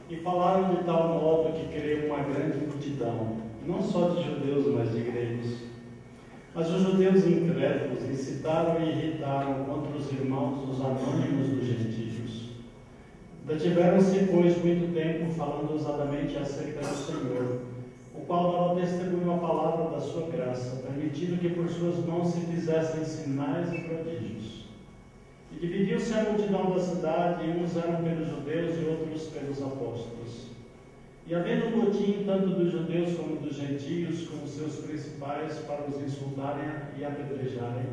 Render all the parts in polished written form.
E falaram de tal modo que creio uma grande multidão, não só de judeus, mas de gregos. Mas os judeus incrédulos incitaram e irritaram contra os irmãos, os anônimos dos gentios. Detiveram-se, pois, muito tempo falando ousadamente acerca do Senhor, o qual dava testemunho à palavra da sua graça, permitindo que por suas mãos se fizessem sinais e prodígios. E dividiu-se a multidão da cidade, e uns eram pelos judeus e outros pelos apóstolos. E havendo um motim tanto dos judeus como dos gentios, com os seus principais, para os insultarem e apedrejarem,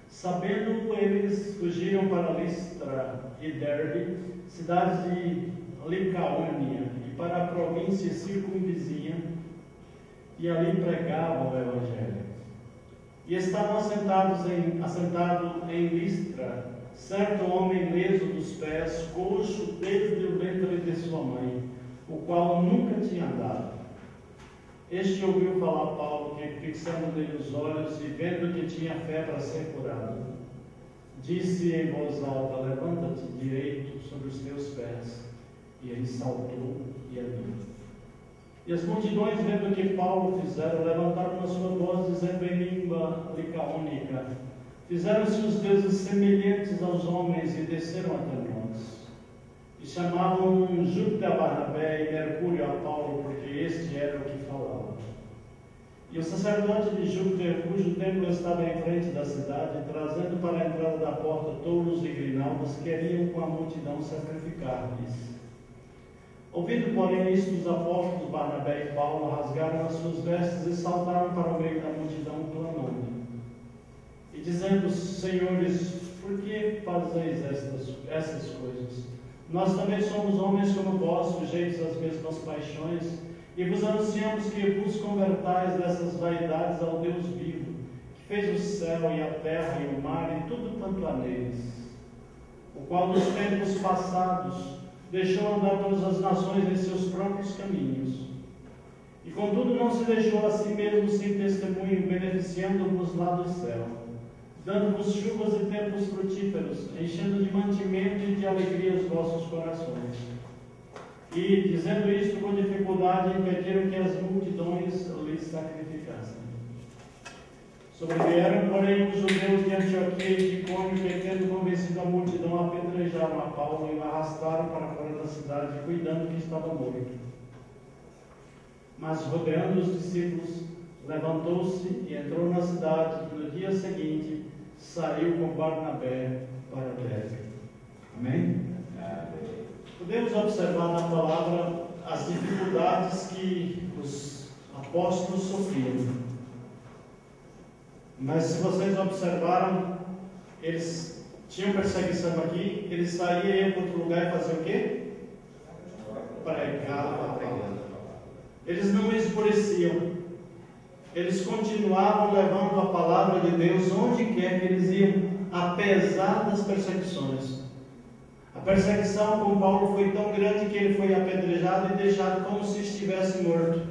sabendo eles, fugiram para Listra e Derbe, cidades de Licaônia, e para a província circunvizinha, e ali pregavam o Evangelho. E estavam assentado em Listra, certo homem leso dos pés, coxo desde o ventre de sua mãe, o qual nunca tinha andado. Este ouviu falar a Paulo, que, fixando nele os olhos e vendo que tinha fé para ser curado, disse em voz alta: levanta-te direito sobre os teus pés. E ele saltou e andou. E as multidões, vendo o que Paulo fizera, levantaram a sua voz, dizendo em língua licaônica: fizeram-se os deuses semelhantes aos homens e desceram até nós. E chamavam Júpiter a Barnabé e Mercúrio a Paulo, porque este era o que falava. E o sacerdote de Júpiter, cujo templo estava em frente da cidade, trazendo para a entrada da porta touros e grinaldas, queriam com a multidão sacrificar-lhes. Ouvindo, porém, isto, os apóstolos Barnabé e Paulo rasgaram as suas vestes e saltaram para o meio da multidão, clamando e dizendo: senhores, por que fazeis essas coisas? Nós também somos homens como vós, sujeitos às mesmas paixões, e vos anunciamos que vos convertais dessas vaidades ao Deus vivo, que fez o céu e a terra e o mar e tudo quanto há neles, o qual nos tempos passados deixou andar todas as nações em seus próprios caminhos. E contudo não se deixou a si mesmo sem testemunho, beneficiando-vos lá do céu, dando-vos chuvas e tempos frutíferos, enchendo de mantimento e de alegria os vossos corações. E, dizendo isto com dificuldade, impediram que as multidões lhes sacrificassem. Sobrevieram, porém, os judeus de Antioquia e de Icônio, que, tendo convencido a multidão, apedrejaram a Paulo e o arrastaram para fora da cidade, cuidando que estava morto. Mas, rodeando os discípulos, levantou-se e entrou na cidade, e no dia seguinte saiu com Barnabé para Derbe. Amém? Podemos observar na palavra as dificuldades que os apóstolos sofriam. Mas se vocês observaram, eles tinham perseguição aqui, eles saíam e iam para outro lugar e faziam o quê? Pregavam a palavra. Eles não esmoreciam. Eles continuavam levando a palavra de Deus onde quer que eles iam, apesar das perseguições. A perseguição com Paulo foi tão grande que ele foi apedrejado e deixado como se estivesse morto.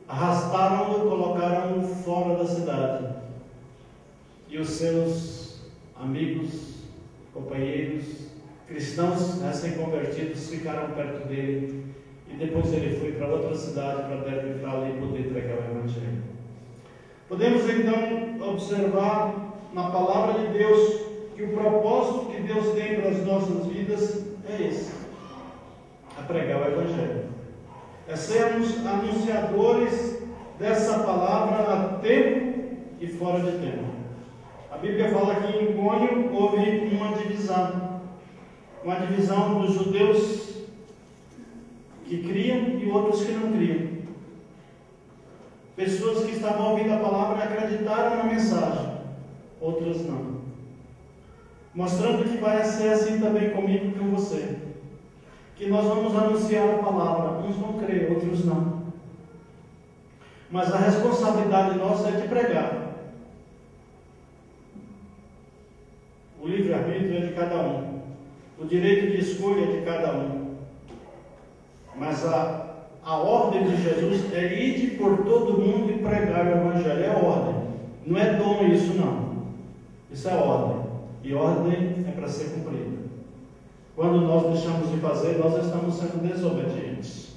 Arrastaram-no, colocaram-no fora da cidade. E os seus amigos, companheiros, cristãos recém-convertidos ficaram perto dele. E depois ele foi para outra cidade, para Derbe, para ali poder pregar o Evangelho. Podemos então observar na palavra de Deus que o propósito que Deus tem para as nossas vidas é esse: é pregar o Evangelho, é sermos anunciadores dessa palavra a tempo e fora de tempo. A Bíblia fala que em Icônio houve uma divisão dos judeus que criam e outros que não criam. Pessoas que estavam ouvindo a palavra e acreditaram na mensagem, outras não. Mostrando que vai ser assim também comigo e com você. Que nós vamos anunciar a palavra, uns vão crer, outros não. Mas a responsabilidade nossa é de pregar. O livre-arbítrio é de cada um. O direito de escolha é de cada um. Mas a ordem de Jesus é ir por todo mundo e pregar o Evangelho. É ordem. Não é dom isso, não. Isso é ordem. E ordem é para ser cumprida. Quando nós deixamos de fazer, nós estamos sendo desobedientes.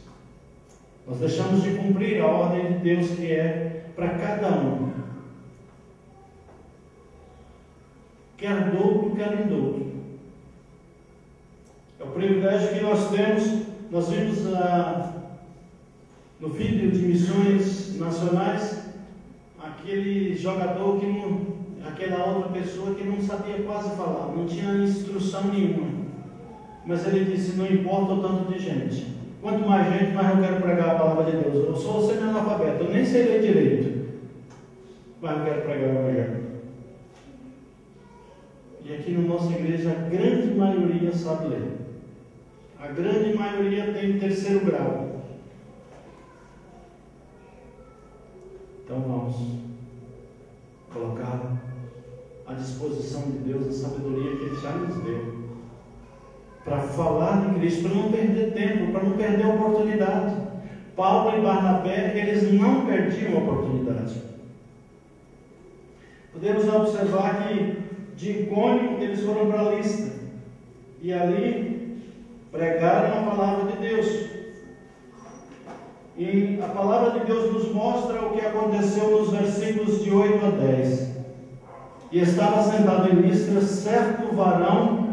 Nós deixamos de cumprir a ordem de Deus que é para cada um. Quer douto, quer indouto. É o privilégio que nós temos. Nós vimos no vídeo de missões nacionais aquele jogador que não, aquela outra pessoa que não sabia quase falar, não tinha instrução nenhuma. Mas ele disse: não importa o tanto de gente. Quanto mais gente, mais eu quero pregar a palavra de Deus. Eu sou semi-analfabeto, eu nem sei ler direito, mas eu quero pregar o evangelho. E aqui na nossa igreja a grande maioria sabe ler. A grande maioria tem terceiro grau. Então vamos colocar à disposição de Deus a sabedoria que Ele já nos deu para falar de Cristo, para não perder tempo, para não perder a oportunidade. Paulo e Barnabé, eles não perdiam a oportunidade. Podemos observar que de Icônio eles foram para Listra e ali pregaram a palavra de Deus. E a palavra de Deus nos mostra o que aconteceu nos versículos de 8 a 10. E estava sentado em Listra certo varão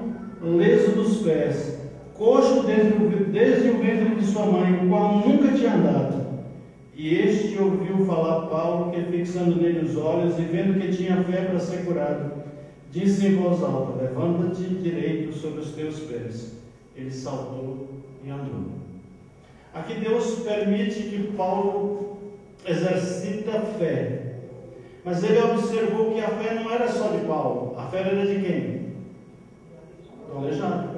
leso dos pés, coxo desde o ventre de sua mãe, o qual nunca tinha andado. E este ouviu falar Paulo, que fixando nele os olhos e vendo que tinha fé para ser curado, disse em voz alta: levanta-te direito sobre os teus pés. Ele saltou e andou. Aqui Deus permite que Paulo exercita fé, mas ele observou que a fé não era só de Paulo. A fé era de quem? Do aleijado.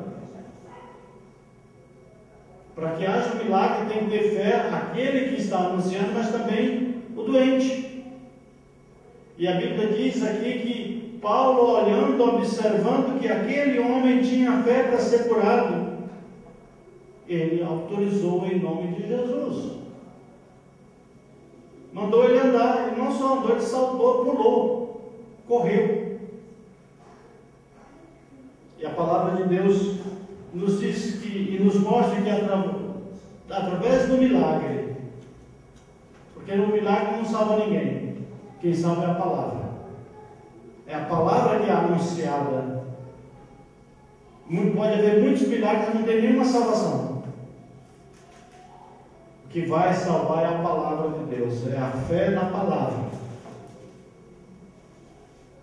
Para que haja um milagre tem que ter fé aquele que está anunciando, mas também o doente. E a Bíblia diz aqui que Paulo, olhando, observando que aquele homem tinha fé para ser curado, ele autorizou em nome de Jesus. Mandou ele andar, e não só andou, ele saltou, pulou, correu. E a palavra de Deus nos diz que, e nos mostra que através do milagre, porque o milagre não salva ninguém, quem salva é a palavra. É a palavra que é anunciada. Pode haver muitos milagres que não tem nenhuma salvação. O que vai salvar é a palavra de Deus, é a fé na palavra.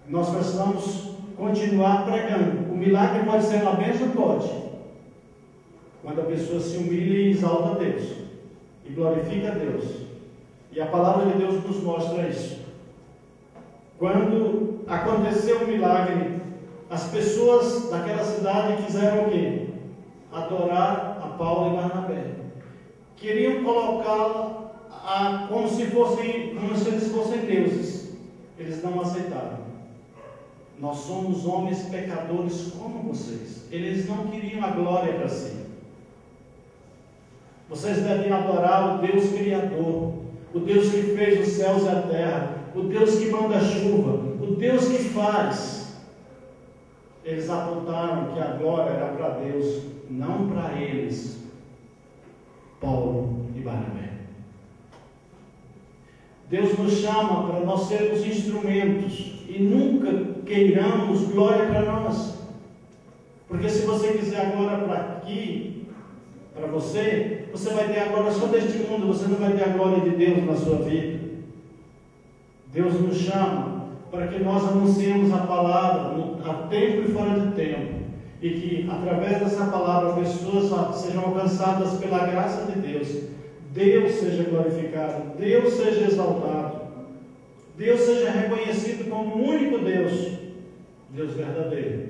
Nós precisamos continuar pregando. O milagre pode ser uma bênção? Pode. Quando a pessoa se humilha e exalta a Deus e glorifica a Deus. E a palavra de Deus nos mostra isso. Quando aconteceu o milagre, as pessoas daquela cidade quiseram o quê? Adorar a Paulo e Barnabé. Queriam colocá-la como se eles fossem deuses. Eles não aceitaram. Nós somos homens pecadores como vocês. Eles não queriam a glória para si. Vocês devem adorar o Deus Criador, o Deus que fez os céus e a terra, o Deus que manda a chuva, o Deus que faz. Eles apontaram que a glória era para Deus, não para eles, Paulo e Barnabé. Deus nos chama para nós sermos instrumentos e nunca queiramos glória para nós. Porque se você quiser a glória para aqui, para você vai ter a glória só deste mundo, você não vai ter a glória de Deus na sua vida. Deus nos chama para que nós anunciemos a palavra a tempo e fora de tempo, e que através dessa palavra pessoas sejam alcançadas pela graça de Deus, Deus seja glorificado, Deus seja exaltado, Deus seja reconhecido como o único Deus, Deus verdadeiro.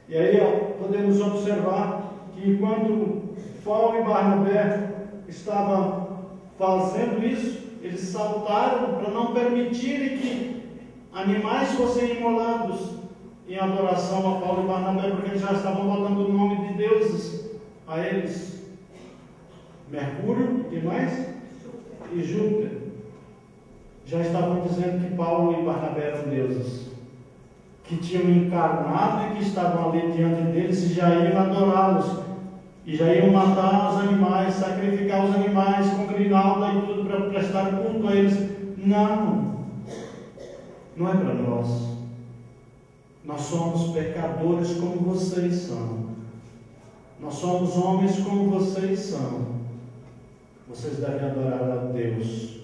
E aí podemos observar que enquanto Paulo e Barnabé estavam fazendo isso, eles saltaram para não permitirem que animais fossem imolados em adoração a Paulo e Barnabé, porque eles já estavam botando o nome de deuses a eles. Mercúrio, e mais? E Júpiter. Já estavam dizendo que Paulo e Barnabé eram deuses. que tinham encarnado e que estavam ali diante deles e já iam adorá-los, e já iam matar os animais, sacrificar os animais com grinalda e tudo para prestar culto a eles. Não, não é para nós. Nós somos pecadores como vocês são. Nós somos homens como vocês são. Vocês devem adorar a Deus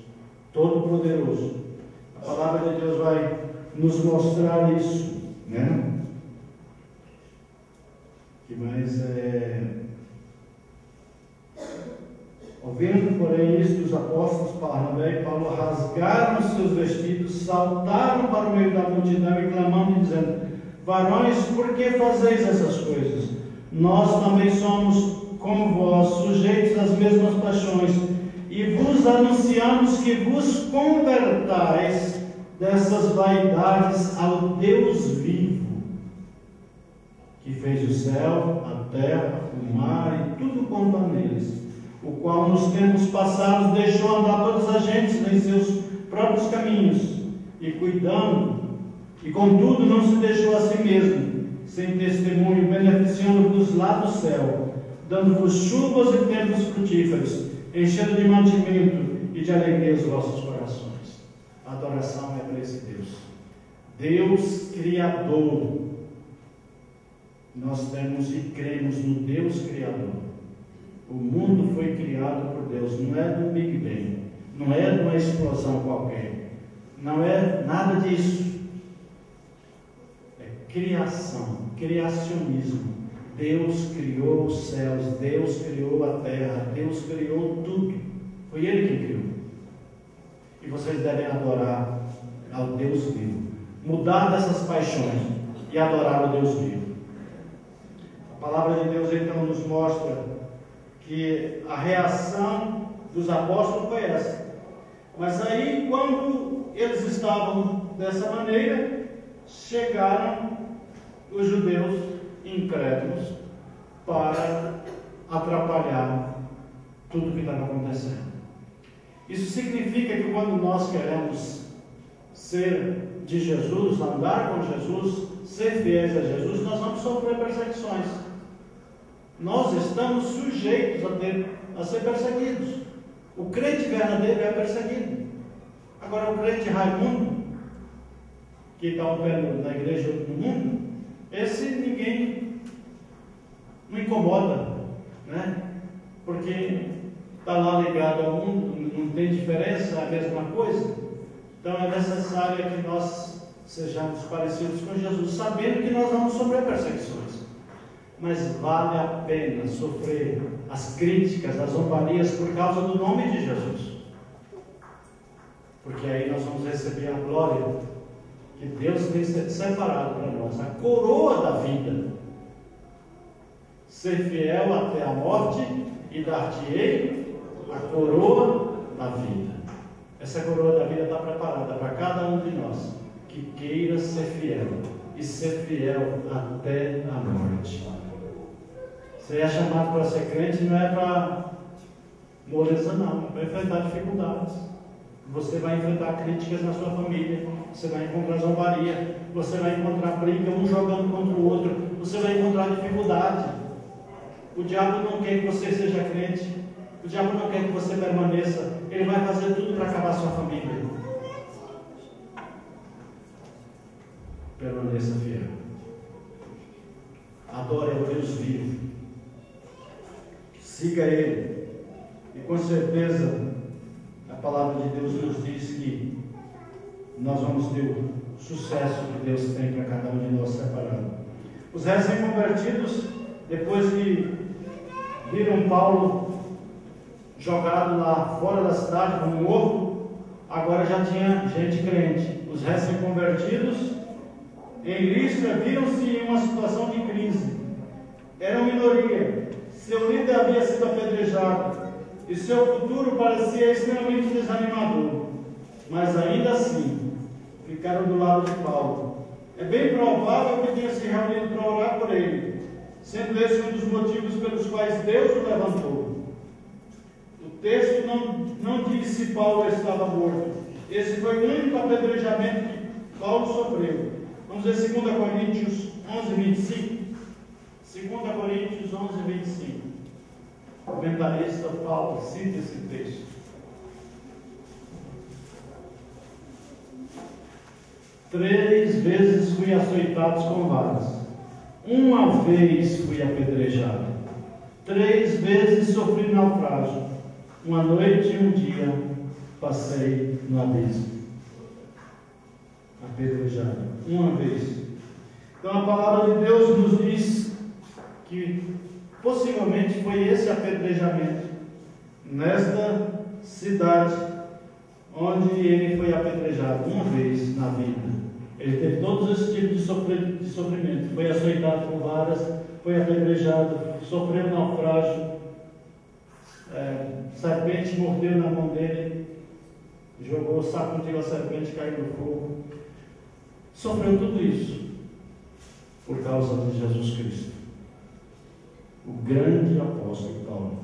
Todo-Poderoso. A palavra de Deus vai nos mostrar isso, né? Que mais ouvindo, porém, isto, os apóstolos Barnabé e Paulo rasgaram os seus vestidos, saltaram para o meio da multidão e clamando e dizendo: varões, por que fazeis essas coisas? Nós também somos como vós, sujeitos às mesmas paixões, e vos anunciamos que vos convertais dessas vaidades ao Deus vivo, que fez o céu, a terra, o mar e tudo quanto há neles, o qual nos tempos passados deixou andar todas as gentes em seus próprios caminhos, e cuidando, e contudo não se deixou a si mesmo, sem testemunho, beneficiando-vos lá do céu, dando-vos chuvas e tempos frutíferos, enchendo de mantimento e de alegria os vossos corações. A adoração é para esse Deus. Deus Criador. Nós temos e cremos no Deus Criador. O mundo foi criado por Deus, não é do Big Bang, não é de uma explosão qualquer, não é nada disso. É criação, criacionismo. Deus criou os céus, Deus criou a terra, Deus criou tudo. Foi Ele que criou. E vocês devem adorar ao Deus vivo, mudar dessas paixões e adorar ao Deus vivo. A palavra de Deus então nos mostra que a reação dos apóstolos foi essa. Mas aí, quando eles estavam dessa maneira, chegaram os judeus incrédulos para atrapalhar tudo o que estava acontecendo. Isso significa que quando nós queremos ser de Jesus, andar com Jesus, ser fiéis a Jesus, nós vamos sofrer perseguições. Nós estamos sujeitos a ser perseguidos. O crente verdadeiro é perseguido. Agora, o crente Raimundo, que está operando na igreja do mundo, esse ninguém não incomoda, né? Porque está lá ligado ao mundo, não tem diferença, é a mesma coisa. Então é necessário que nós sejamos parecidos com Jesus, sabendo que nós vamos sofrer perseguições. Mas vale a pena sofrer as críticas, as zombarias por causa do nome de Jesus. Porque aí nós vamos receber a glória que Deus tem separado para nós, a coroa da vida. Ser fiel até a morte e dar-te-ei a coroa da vida. Essa coroa da vida está preparada para cada um de nós que queira ser fiel e ser fiel até a morte. Você é chamado para ser crente, não é para moleza, não, é para enfrentar dificuldades. Você vai enfrentar críticas na sua família, você vai encontrar zombaria, você vai encontrar briga, um jogando contra o outro, você vai encontrar dificuldade. O diabo não quer que você seja crente, o diabo não quer que você permaneça, ele vai fazer tudo para acabar a sua família. Permaneça fiel. Adore ao Deus vivo. Siga Ele. E com certeza a palavra de Deus nos diz que nós vamos ter o sucesso que Deus tem para cada um de nós separado. Os recém-convertidos, depois que viram Paulo jogado lá fora da cidade como morto, agora já tinha gente crente. Os recém-convertidos em Listra viram-se em uma situação de crise. Eram minoria. Seu líder havia sido apedrejado e seu futuro parecia extremamente desanimador. Mas ainda assim, ficaram do lado de Paulo. É bem provável que tenha se reunido para orar por ele, sendo esse um dos motivos pelos quais Deus o levantou. O texto não diz se Paulo estava morto. Esse foi o único apedrejamento que Paulo sofreu. Vamos ver 2 Coríntios 11, 25. 2 Coríntios 11, 25. O comentarista Paulo cita esse texto. 3 vezes fui açoitado com varas. 1 vez fui apedrejado. 3 vezes sofri naufrágio. 1 noite e 1 dia passei no abismo. Apedrejado. 1 vez. Então a palavra de Deus nos diz que possivelmente foi esse apedrejamento nesta cidade onde ele foi apedrejado 1 vez na vida. Ele teve todos esses tipos de sofrimento. Foi açoitado com varas, foi apedrejado, sofreu naufrágio, serpente mordeu na mão dele, jogou, sacudiu a serpente, caiu no fogo. Sofreu tudo isso por causa de Jesus Cristo, o grande apóstolo Paulo.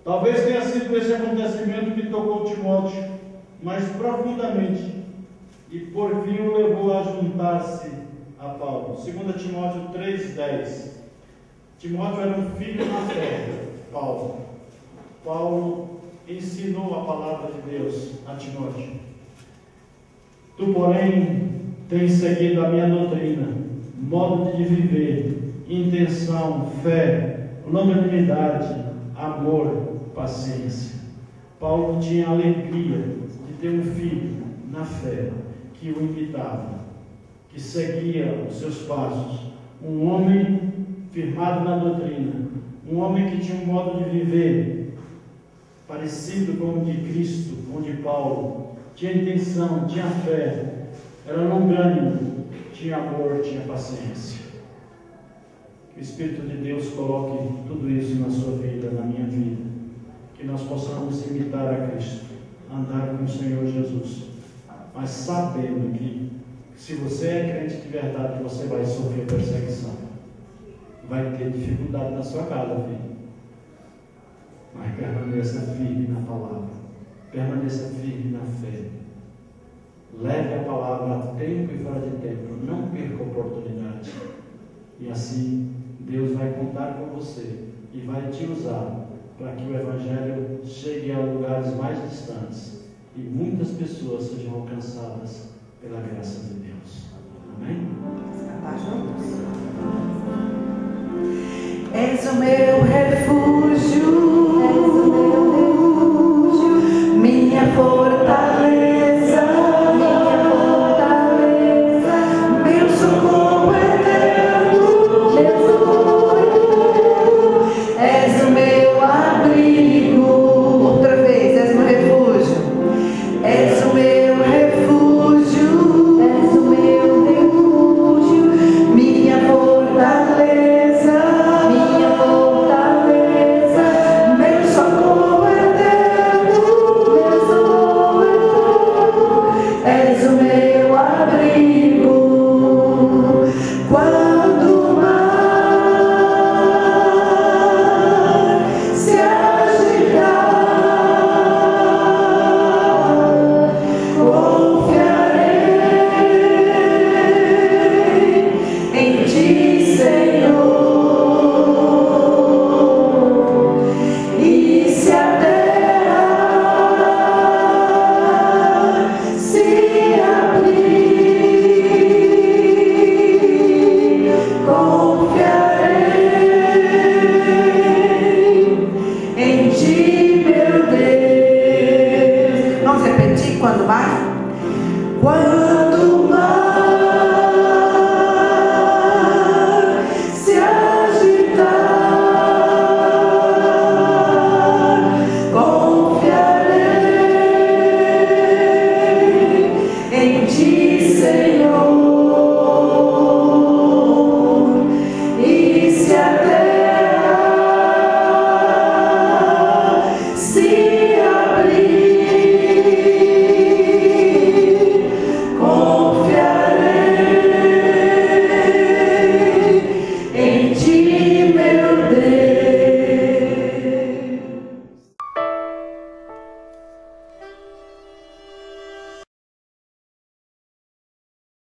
Talvez tenha sido esse acontecimento que tocou Timóteo mais profundamente e por fim o levou a juntar-se a Paulo. 2 Timóteo 3,10. Timóteo era um filho na fé. Paulo ensinou a palavra de Deus a Timóteo. Tu, porém, tens seguido a minha doutrina, modo de viver, intenção, fé, longanimidade, amor, paciência. Paulo tinha a alegria de ter um filho na fé que o imitava, que seguia os seus passos, um homem firmado na doutrina, um homem que tinha um modo de viver parecido com o de Cristo, com o de Paulo, tinha intenção, tinha fé, era longânimo, tinha amor, tinha paciência. Que o Espírito de Deus coloque tudo isso na sua vida, na minha vida, que nós possamos imitar a Cristo, andar com o Senhor Jesus, mas sabendo que se você é crente de verdade, você vai sofrer perseguição, vai ter dificuldade na sua casa, filho, mas permaneça firme na palavra, permaneça firme na fé, leve a palavra a tempo e fora de tempo, não perca a oportunidade, e assim Deus vai contar com você e vai te usar para que o Evangelho chegue a lugares mais distantes e muitas pessoas sejam alcançadas pela graça de Deus. Amém? Cantar juntos? És o meu refúgio, minha fortaleza, meu socorro eterno, és o meu abrigo. Outra vez, és o meu refúgio, és o meu refúgio, és o meu refúgio, minha fortaleza, meu socorro eterno, és o meu abrigo. Quando o mar se agitar, confiarei em ti, Senhor. E se a terra se abrir, confiarei em ti, meu Deus. Vamos repetir quando mais? Quando